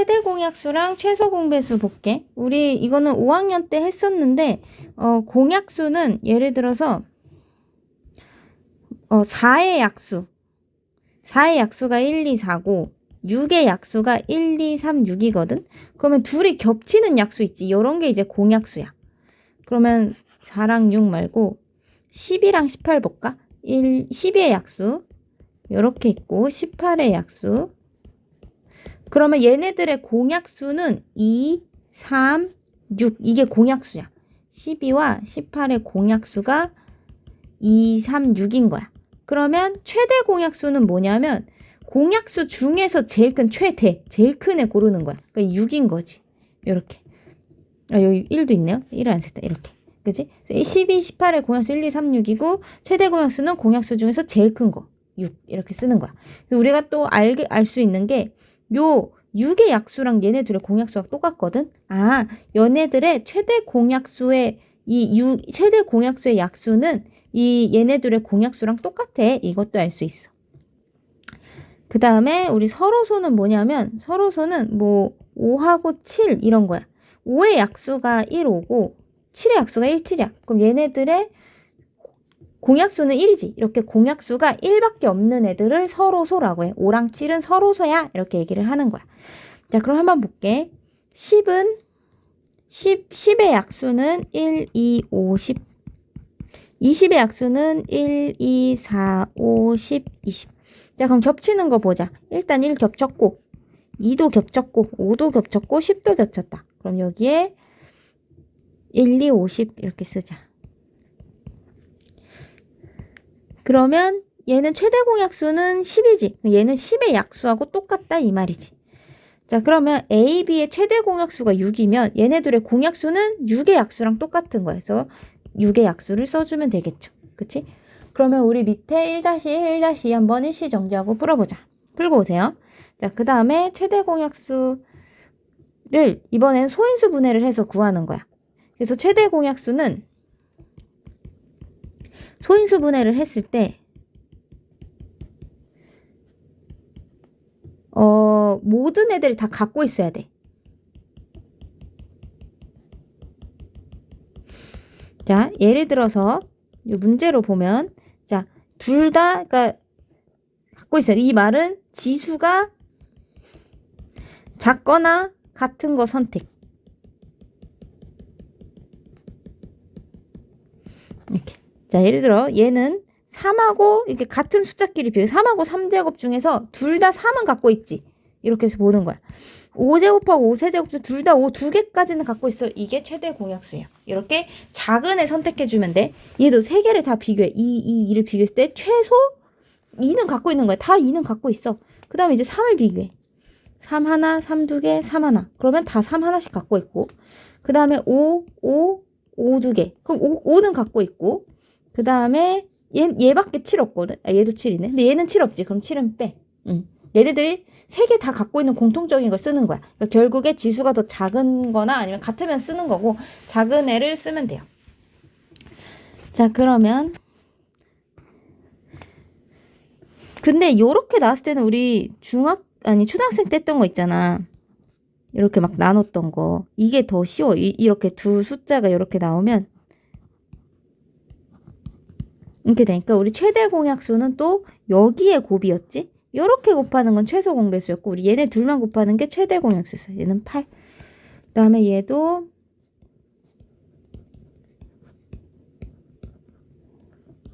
최대 공약수랑 최소 공배수 볼게. 우리 이거는 5학년 때 했었는데 공약수는 예를 들어서 4의 약수. 4의 약수가 1, 2, 4고 6의 약수가 1, 2, 3, 6이거든. 그러면 둘이 겹치는 약수 있지. 이런 게 이제 공약수야. 그러면 4랑 6 말고 10이랑 18 볼까? 12의 약수 이렇게 있고 18의 약수. 그러면 얘네들의 공약수는 2, 3, 6 이게 공약수야. 12와 18의 공약수가 2, 3, 6인 거야. 그러면 최대 공약수는 뭐냐면 공약수 중에서 제일 큰 최대, 제일 큰 애 고르는 거야. 그러니까 6인 거지. 이렇게. 여기 1도 있네요. 1을 안 셌다. 이렇게. 그치? 12, 18의 공약수 1, 2, 3, 6이고 최대 공약수는 공약수 중에서 제일 큰 거. 6. 이렇게 쓰는 거야. 우리가 또 알 수 있는 게 요 6의 약수랑 얘네들의 공약수가 똑같거든? 얘네들의 최대 공약수의 최대 공약수의 약수는 얘네들의 공약수랑 똑같아. 이것도 알 수 있어. 그 다음에 우리 서로소는 뭐냐면 서로소는 뭐 5하고 7 이런 거야. 5의 약수가 1, 5고 7의 약수가 1, 7이야. 그럼 얘네들의 공약수는 1이지. 이렇게 공약수가 1밖에 없는 애들을 서로소라고 해. 5랑 7은 서로소야. 이렇게 얘기를 하는 거야. 자, 그럼 한번 볼게. 10의 약수는 1, 2, 5, 10. 20의 약수는 1, 2, 4, 5, 10, 20. 자, 그럼 겹치는 거 보자. 일단 1 겹쳤고, 2도 겹쳤고, 5도 겹쳤고, 10도 겹쳤다. 그럼 여기에 1, 2, 5, 10 이렇게 쓰자. 그러면 얘는 최대 공약수는 10이지. 얘는 10의 약수하고 똑같다 이 말이지. 자, 그러면 A, B의 최대 공약수가 6이면 얘네들의 공약수는 6의 약수랑 똑같은 거야. 그래서 6의 약수를 써주면 되겠죠. 그치? 그러면 우리 밑에 1-1, 1-2 한번 일시 정지하고 풀어보자. 풀고 오세요. 자, 그 다음에 최대 공약수를 이번엔 소인수 분해를 해서 구하는 거야. 그래서 최대 공약수는 소인수 분해를 했을 때 모든 애들이 다 갖고 있어야 돼. 자, 예를 들어서 이 문제로 보면 자, 둘 다 그러니까 갖고 있어야 돼. 이 말은 지수가 작거나 같은 거 선택. 이렇게. 자, 예를 들어 얘는 3하고 이렇게 같은 숫자끼리 비교. 3하고 3제곱 중에서 둘 다 3은 갖고 있지. 이렇게 해서 보는 거야. 5제곱하고 5세제곱 중 둘 다 5 2개까지는 갖고 있어. 이게 최대 공약수예요. 이렇게 작은 애 선택해주면 돼. 얘도 3개를 다 비교해. 2를 비교했을 때 최소 2는 갖고 있는 거야. 다 2는 갖고 있어. 그 다음에 이제 3을 비교해. 3 하나, 3 2개, 3 하나. 그러면 다 3 하나씩 갖고 있고. 그 다음에 5 2개. 그럼 5는 갖고 있고. 그 다음에 얘밖에 7 없거든. 얘도 7이네. 근데 얘는 7 없지. 그럼 7은 빼. 얘네들이 3개 다 갖고 있는 공통적인 걸 쓰는 거야. 그러니까 결국에 지수가 더 작은 거나 아니면 같으면 쓰는 거고 작은 애를 쓰면 돼요. 자, 그러면 근데 요렇게 나왔을 때는 우리 초등학생 때 했던 거 있잖아. 이렇게 막 나눴던 거. 이게 더 쉬워. 이렇게 두 숫자가 이렇게 나오면 이렇게 되니까 우리 최대 공약수는 또 여기에 곱이었지? 이렇게 곱하는 건 최소 공배수였고 우리 얘네 둘만 곱하는 게 최대 공약수였어요. 얘는 8. 그 다음에 얘도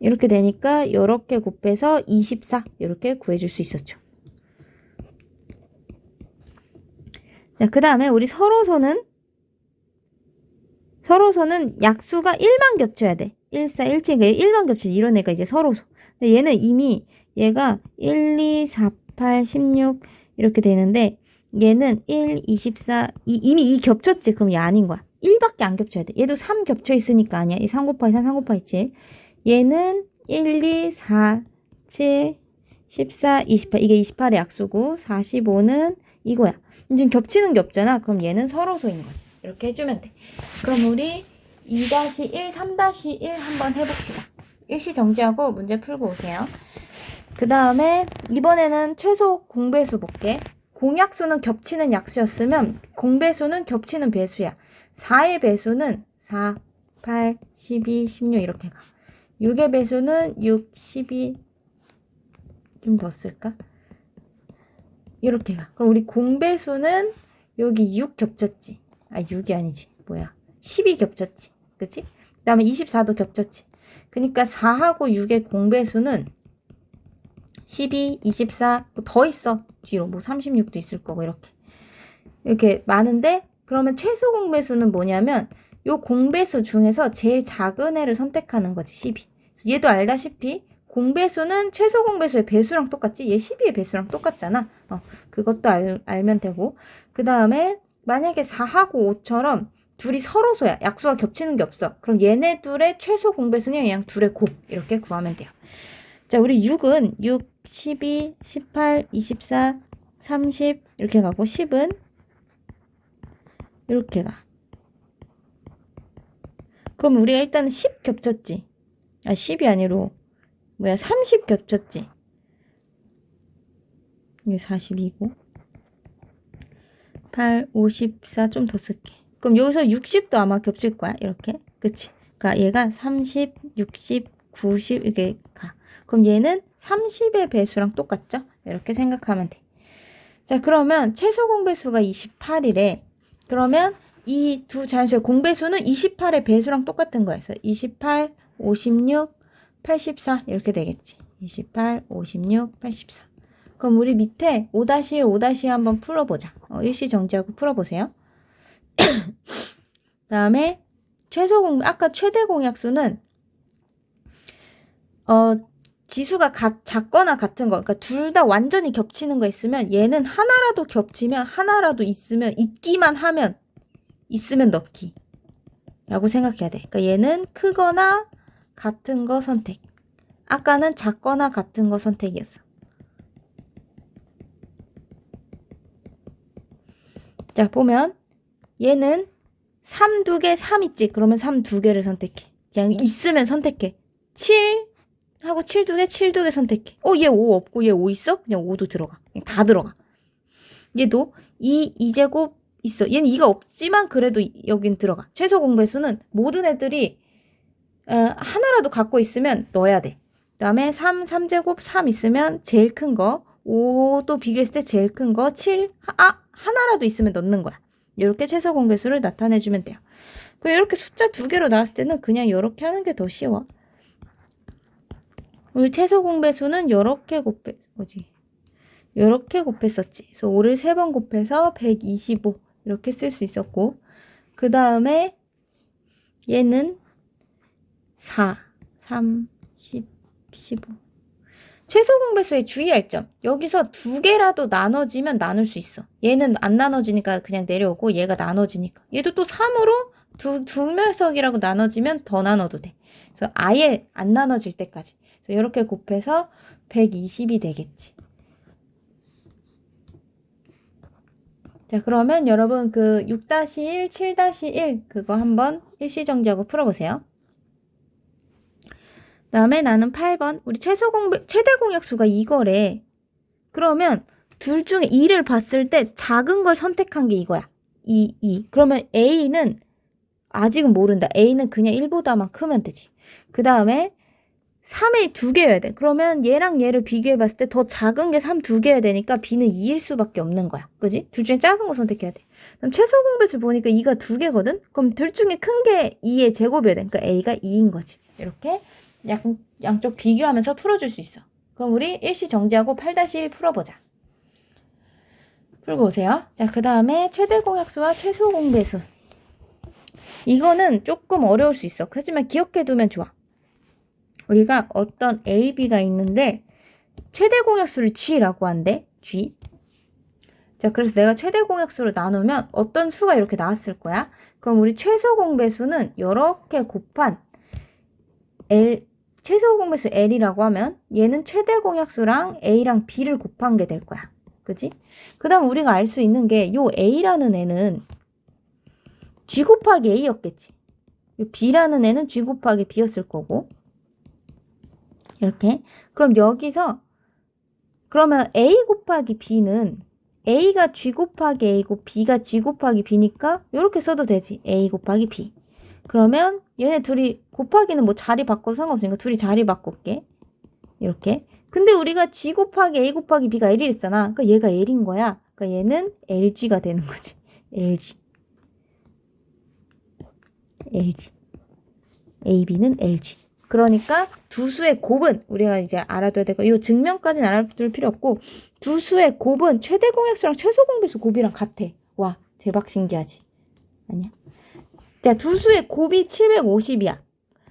이렇게 되니까 이렇게 곱해서 24 이렇게 구해줄 수 있었죠. 자, 그 다음에 우리 서로소는 약수가 1만 겹쳐야 돼. 1, 4, 1, 7, 1만 겹치지. 이런 애가 이제 서로소. 근데 얘는 이미 얘가 1, 2, 4, 8, 16 이렇게 되는데 얘는 1, 24 이미 2 겹쳤지. 그럼 얘 아닌 거야. 1밖에 안 겹쳐야 돼. 얘도 3 겹쳐 있으니까 아니야. 이 3 곱하기 3, 3 곱하기 7. 얘는 1, 2, 4, 7, 14, 28. 이게 28의 약수고 45는 이거야. 지금 겹치는 게 없잖아. 그럼 얘는 서로소인 거지. 이렇게 해주면 돼. 그럼 우리 2-1, 3-1 한번 해봅시다. 일시 정지하고 문제 풀고 오세요. 그 다음에 이번에는 최소 공배수 볼게. 공약수는 겹치는 약수였으면 공배수는 겹치는 배수야. 4의 배수는 4, 8, 12, 16 이렇게 가. 6의 배수는 6, 12 좀 더 쓸까? 이렇게 가. 그럼 우리 공배수는 여기 6 겹쳤지. 아 6이 아니지. 뭐야. 10이 겹쳤지. 그치? 그 다음에 24도 겹쳤지. 그러니까 4하고 6의 공배수는 12, 24, 뭐 더 있어. 뒤로 뭐 36도 있을 거고 이렇게 많은데 그러면 최소 공배수는 뭐냐면 요 공배수 중에서 제일 작은 애를 선택하는 거지. 12. 얘도 알다시피 공배수는 최소 공배수의 배수랑 똑같지. 얘 12의 배수랑 똑같잖아. 그것도 알면 되고 그 다음에 만약에 4하고 5처럼 둘이 서로소야. 약수가 겹치는 게 없어. 그럼 얘네 둘의 최소 공배수는 그냥 둘의 곱 이렇게 구하면 돼요. 자, 우리 6은 6, 12, 18, 24, 30 이렇게 가고 10은 이렇게 가. 그럼 우리가 일단은 10 겹쳤지. 아 10이 아니로 뭐야 30 겹쳤지. 이게 42고 8, 54 좀 더 쓸게. 그럼 여기서 60도 아마 겹칠 거야. 이렇게. 그치? 그러니까 얘가 30, 60, 90 이렇게 가. 그럼 얘는 30의 배수랑 똑같죠? 이렇게 생각하면 돼. 자, 그러면 최소 공배수가 28이래. 그러면 이 두 자연수의 공배수는 28의 배수랑 똑같은 거야. 그래서 28, 56, 84 이렇게 되겠지. 28, 56, 84. 그럼 우리 밑에 5-1, 5-2 한번 풀어보자. 일시 정지하고 풀어보세요. 다음에 아까 최대 공약수는 지수가 작거나 같은 거, 그러니까 둘 다 완전히 겹치는 거 있으면 얘는 하나라도 겹치면 하나라도 있기만 하면 있으면 넣기 라고 생각해야 돼. 그러니까 얘는 크거나 같은 거 선택. 아까는 작거나 같은 거 선택이었어. 자, 보면 얘는 3 2개 3 있지. 그러면 3 2개를 선택해. 그냥 있으면 선택해. 7 하고 7 2개 7 2개 선택해. 얘 5 없고 얘 5 있어? 그냥 5도 들어가. 그냥 다 들어가. 얘도 2제곱 있어. 얘는 2가 없지만 그래도 여긴 들어가. 최소 공배수는 모든 애들이 하나라도 갖고 있으면 넣어야 돼. 그 다음에 3제곱 3 있으면 제일 큰 거. 5도 비교했을 때 제일 큰 거. 7 하나라도 있으면 넣는 거야. 이렇게 최소 공배수를 나타내주면 돼요. 그리고 이렇게 숫자 2개로 나왔을 때는 그냥 이렇게 하는 게 더 쉬워. 우리 최소 공배수는 이렇게 곱했었지. 그래서 5를 3번 곱해서 125 이렇게 쓸 수 있었고 그 다음에 얘는 4, 3, 10, 15 최소 공배수의 주의할 점. 여기서 2개라도 나눠지면 나눌 수 있어. 얘는 안 나눠지니까 그냥 내려오고 얘가 나눠지니까. 얘도 또 3으로 두 멸석이라고 나눠지면 더 나눠도 돼. 그래서 아예 안 나눠질 때까지. 그래서 이렇게 곱해서 120이 되겠지. 자, 그러면 여러분 그 6-1, 7-1 그거 한번 일시정지하고 풀어보세요. 다음에 나는 8번. 우리 최대 공약수가 이거래. 그러면 둘 중에 2를 봤을 때 작은 걸 선택한 게 이거야. 2. 그러면 A는 아직은 모른다. A는 그냥 1보다만 크면 되지. 그 다음에 3에 2개여야 돼. 그러면 얘랑 얘를 비교해 봤을 때 더 작은 게 3 2개여야 되니까 B는 2일 수밖에 없는 거야. 그지? 둘 중에 작은 거 선택해야 돼. 그럼 최소 공배수 보니까 2가 2개거든? 그럼 둘 중에 큰 게 2의 제곱이어야 돼. 그러니까 A가 2인 거지. 이렇게 양쪽 비교하면서 풀어줄 수 있어. 그럼 우리 일시 정지하고 8-1 풀어보자. 풀고 오세요. 자, 그 다음에 최대 공약수와 최소 공배수. 이거는 조금 어려울 수 있어. 하지만 기억해두면 좋아. 우리가 어떤 A, B가 있는데 최대 공약수를 G라고 한대. G. 자, 그래서 내가 최대 공약수를 나누면 어떤 수가 이렇게 나왔을 거야. 그럼 우리 최소 공배수는 이렇게 곱한 최소 공배수 L이라고 하면 얘는 최대 공약수랑 A랑 B를 곱한 게 될 거야. 그지? 그 다음 우리가 알 수 있는 게 요 A라는 애는 G 곱하기 A였겠지. 요 B라는 애는 G 곱하기 B였을 거고. 이렇게. 그럼 여기서 그러면 A 곱하기 B는 A가 G 곱하기 A고 B가 G 곱하기 B니까 이렇게 써도 되지. A 곱하기 B. 그러면 얘네 둘이 곱하기는 뭐 자리 바꿔도 상관없으니까 둘이 자리 바꿀게. 이렇게. 근데 우리가 G 곱하기 A 곱하기 B가 L이랬잖아. 그러니까 얘가 L인 거야. 그러니까 얘는 LG가 되는 거지. LG. LG. AB는 LG. 그러니까 두 수의 곱은 우리가 이제 알아둬야 되고, 이 증명까지는 알아둘 필요 없고, 두 수의 곱은 최대 공약수랑 최소 공배수 곱이랑 같아. 와, 대박 신기하지? 아니야? 자, 두 수의 곱이 750이야.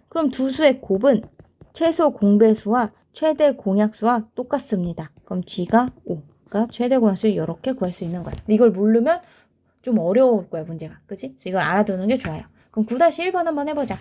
그럼 두 수의 곱은 최소 공배수와 최대 공약수와 똑같습니다. 그럼 G가 5. 그러니까 최대 공약수 이렇게 구할 수 있는 거야. 이걸 모르면 좀 어려울 거야, 문제가. 그치? 그래서 이걸 알아두는 게 좋아요. 그럼 9-1번 한번 해보자.